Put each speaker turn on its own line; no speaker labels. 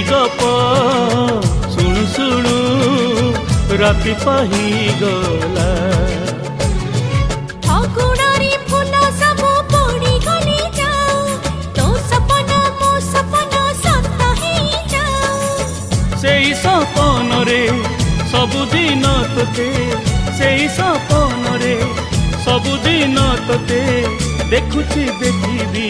गप शुणु शुणु राति पाही गला।
अगुणारी फूल सब पड़ी गली जाओ, तो सपना मो सपना सत ही जाओ।
सेई सपन रे सबुदिन तोते, सेई सपन रे सबुदिन तोते देखुची देखिबी।